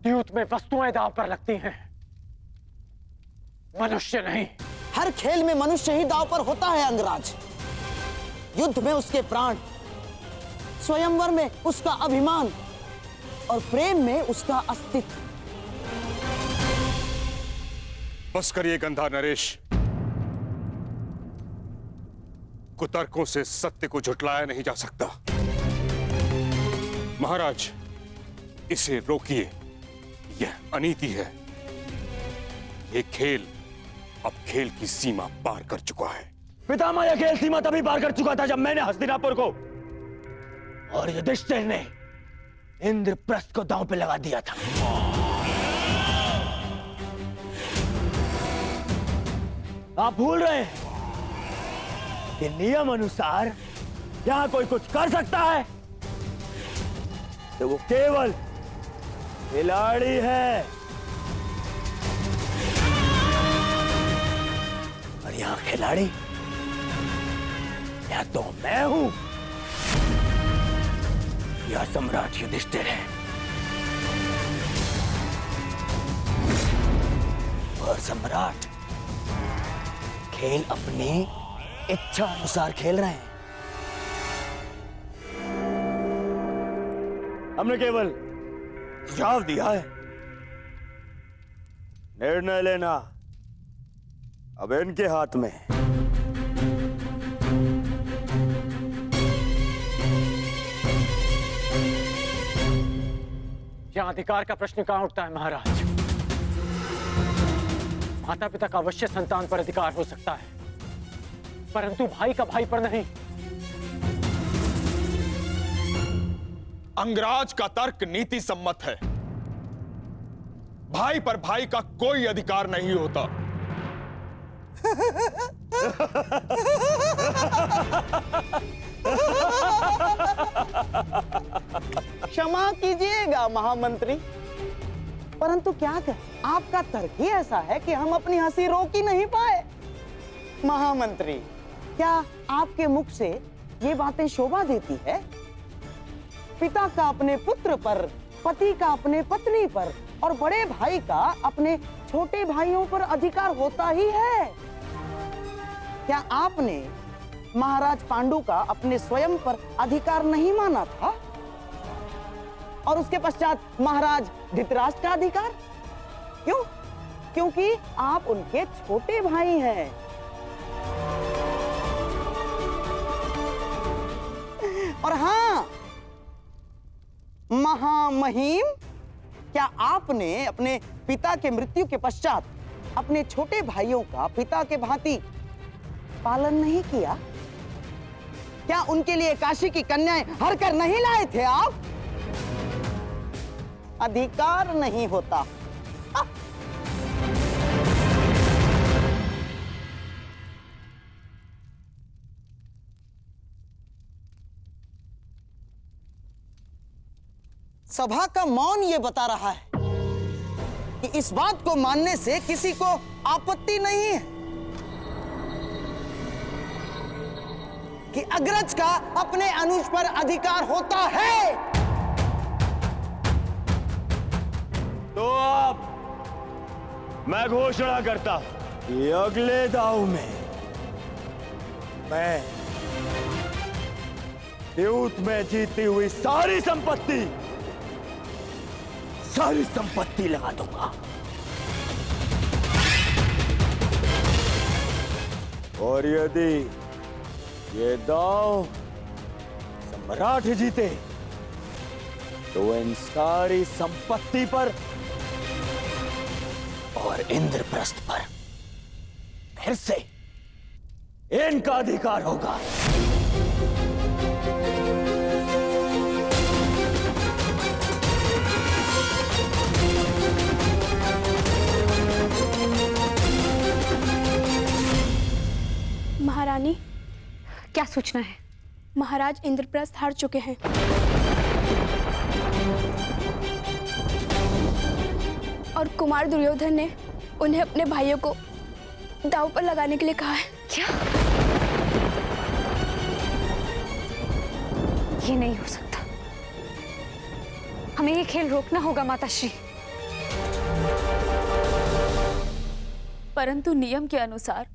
युद्ध में वस्तुएं दांव पर लगती हैं, मनुष्य नहीं। हर खेल में मनुष्य ही दांव पर होता है अंगराज। युद्ध में उसके प्राण, स्वयंवर में उसका अभिमान और प्रेम में उसका अस्तित्व। बस करिए गंधा नरेश। कुतर्कों से सत्य को झुठलाया नहीं जा सकता। महाराज, इसे रोकिए। यह अनीति है। यह खेल अब खेल की सीमा पार कर चुका है। पितामह, यह खेल सीमा तभी पार कर चुका था जब मैंने हस्तिनापुर को और युधिष्ठिर ने इंद्रप्रस्थ को दांव पे लगा दिया था। आप भूल रहे हैं कि नियम अनुसार यहां कोई कुछ कर सकता है तो वो केवल खिलाड़ी है, और यहां खिलाड़ी या तो मैं हूं या सम्राट युधिष्ठिर है। और सम्राट खेल अपनी इच्छा अनुसार खेल रहे हैं। हमने केवल सुझाव दिया है, निर्णय लेना अब इनके हाथ में है। यहां अधिकार का प्रश्न कहां उठता है महाराज? माता पिता का अवश्य संतान पर अधिकार हो सकता है, परंतु भाई का भाई पर नहीं। अंगराज का तर्क नीति सम्मत है। भाई पर भाई का कोई अधिकार नहीं होता। क्षमा कीजिएगा महामंत्री, परंतु क्या करें, आपका तर्क ही ऐसा है कि हम अपनी हंसी रोक ही नहीं पाए। महामंत्री, क्या आपके मुख से ये बातें शोभा देती है? पिता का अपने पुत्र पर, पति का अपने पत्नी पर और बड़े भाई का अपने छोटे भाइयों पर अधिकार होता ही है। क्या आपने महाराज पांडु का अपने स्वयं पर अधिकार नहीं माना था? और उसके पश्चात महाराज धृतराष्ट्र का अधिकार? क्यों? क्योंकि आप उनके छोटे भाई हैं। और हाँ, महामहिम, क्या आपने अपने पिता के मृत्यु के पश्चात अपने छोटे भाइयों का पिता के भांति पालन नहीं किया? क्या उनके लिए काशी की कन्याएं हर कर नहीं लाए थे आप? अधिकार नहीं होता। सभा का मौन ये बता रहा है कि इस बात को मानने से किसी को आपत्ति नहीं है कि अग्रज का अपने अनुज पर अधिकार होता है। तो अब मैं घोषणा करता हूं कि अगले दांव में मैं युद्ध में जीती हुई सारी संपत्ति लगा दूंगा। और यदि ये दांव सम्राट जीते तो इन सारी संपत्ति पर और इंद्रप्रस्थ पर फिर से इनका अधिकार होगा। महारानी, क्या सूचना है? महाराज इंद्रप्रस्थ हार चुके हैं। और कुमार दुर्योधन ने उन्हें अपने भाइयों को दांव पर लगाने के लिए कहा है। क्या? ये नहीं हो सकता। हमें ये खेल रोकना होगा माताश्री। परंतु नियम के अनुसार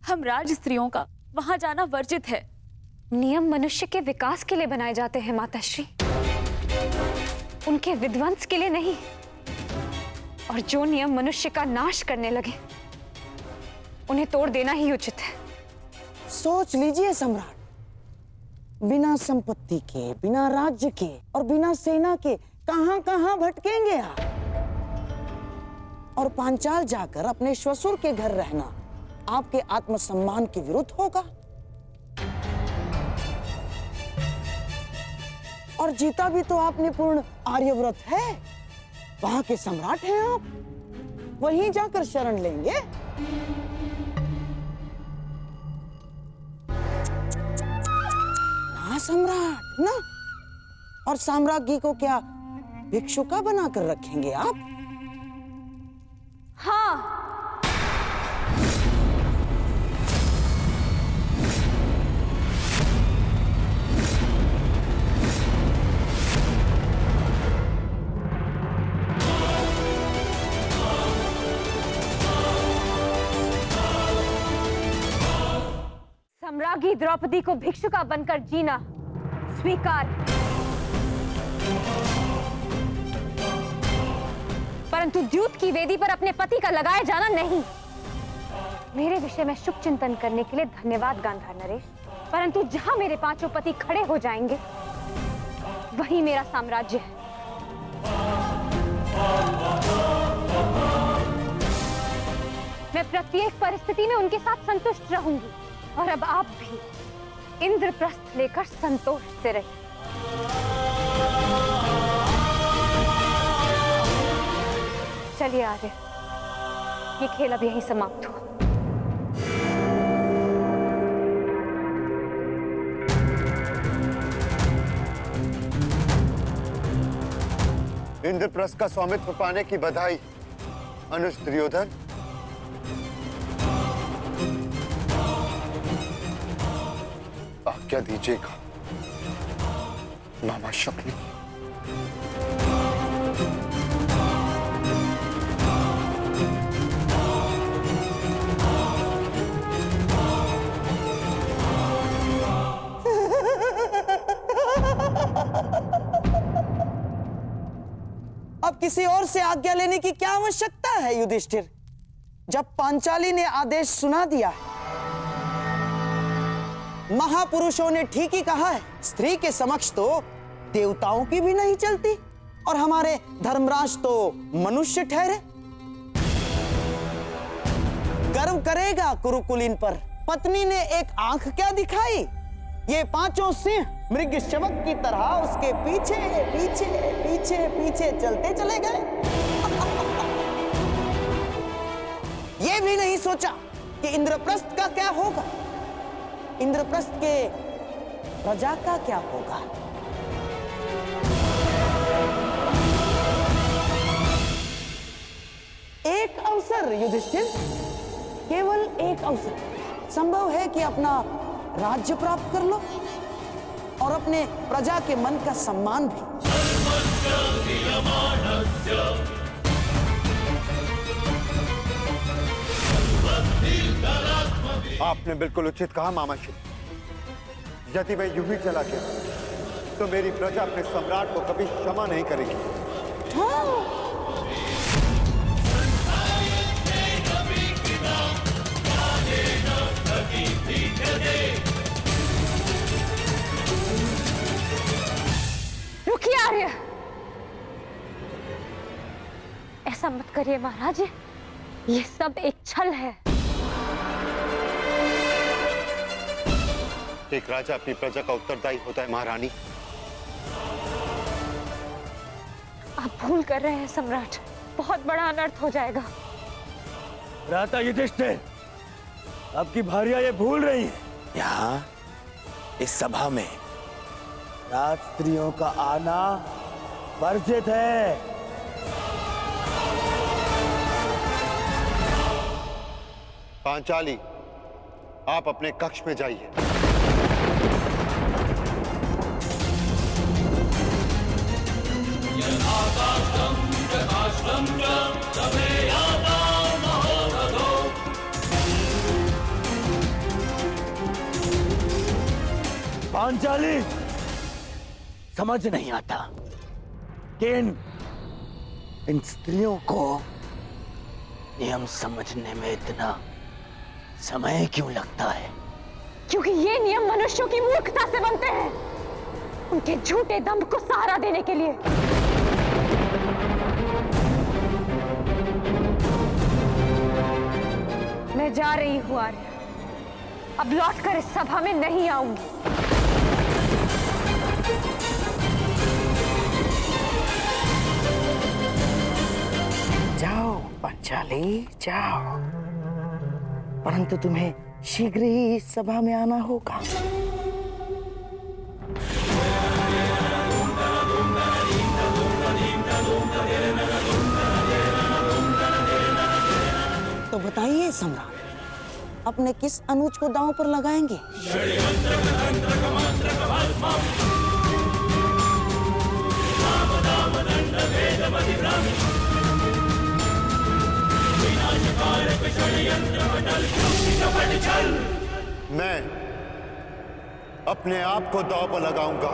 हम राज स्त्रियों का वहां जाना वर्जित है। नियम मनुष्य के विकास के लिए बनाए जाते हैं माताश्री, उनके विध्वंस के लिए नहीं। और जो नियम मनुष्य का नाश करने लगे उन्हें तोड़ देना ही उचित है। सोच लीजिए सम्राट, बिना संपत्ति के, बिना राज्य के और बिना सेना के कहां कहां भटकेंगे आप। और पांचाल जाकर अपने श्वशुर के घर रहना आपके आत्मसम्मान के विरुद्ध होगा। और जीता भी तो आपने पूर्ण आर्यव्रत है, वहां के सम्राट हैं आप, वहीं जाकर शरण लेंगे। ना सम्राट ना। और साम्राज्ञी को क्या भिक्षुका बनाकर रखेंगे आप? हाँ, सम्राज्ञी द्रौपदी को भिक्षुका बनकर जीना स्वीकार, परंतु द्यूत की वेदी पर अपने पति का लगाया जाना नहीं। मेरे विषय में शुभ चिंतन करने के लिए धन्यवाद गांधार नरेश, परंतु जहां मेरे पांचों पति खड़े हो जाएंगे वही मेरा साम्राज्य है। मैं प्रत्येक परिस्थिति में उनके साथ संतुष्ट रहूंगी। और अब आप भी इंद्रप्रस्थ लेकर संतोष से रहिए। चलिए आर्य, ये खेल अब यहीं समाप्त हुआ। इंद्रप्रस्थ का स्वामित्व पाने की बधाई अनुज दुर्योधन। आज्ञा दीजिएगा मामा शक्ति। अब किसी और से आज्ञा लेने की क्या आवश्यकता है युधिष्ठिर? जब पांचाली ने आदेश सुना दिया है, महापुरुषों ने ठीक ही कहा है, स्त्री के समक्ष तो देवताओं की भी नहीं चलती, और हमारे धर्मराज तो मनुष्य ठहरे। गर्व करेगा कुरुकुलीन पर। पत्नी ने एक आंख क्या दिखाई, ये पांचों सिंह मृग शवक की तरह उसके पीछे पीछे पीछे पीछे चलते चले गए। ये भी नहीं सोचा कि इंद्रप्रस्थ का क्या होगा, इंद्रप्रस्थ के प्रजा का क्या होगा। एक अवसर युधिष्ठिर, केवल एक अवसर संभव है कि अपना राज्य प्राप्त कर लो और अपने प्रजा के मन का सम्मान भी। आपने बिल्कुल उचित कहा मामा श्री। यदि मैं यूं ही चला गया तो मेरी प्रजा अपने सम्राट को कभी क्षमा नहीं करेगी। हाँ। रुकिए आर्य, ऐसा मत करिए महाराज, ये सब एक छल है। एक राजा अपनी प्रजा का उत्तरदायी होता है महारानी। आप भूल कर रहे हैं सम्राट, बहुत बड़ा अनर्थ हो जाएगा। भ्राता युधिष्ठिर, आपकी भार्या ये भूल रही है, यहाँ इस सभा में राज स्त्रियों का आना वर्जित है। पांचाली, आप अपने कक्ष में जाइए। पांचाली, समझ नहीं आता कि इन स्त्रियों को नियम समझने में इतना समय क्यों लगता है? क्योंकि ये नियम मनुष्यों की मूर्खता से बनते हैं, उनके झूठे दंभ को सहारा देने के लिए। मैं जा रही हूं आर्य, अब लौटकर इस सभा में नहीं आऊंगी। जाओ पंचाली जाओ, परंतु तुम्हें शीघ्र ही इस सभा में आना होगा। तो बताइए सम्राट, अपने किस अनुज को दांव पर लगाएंगे? मैं अपने आप को दांव पर लगाऊंगा।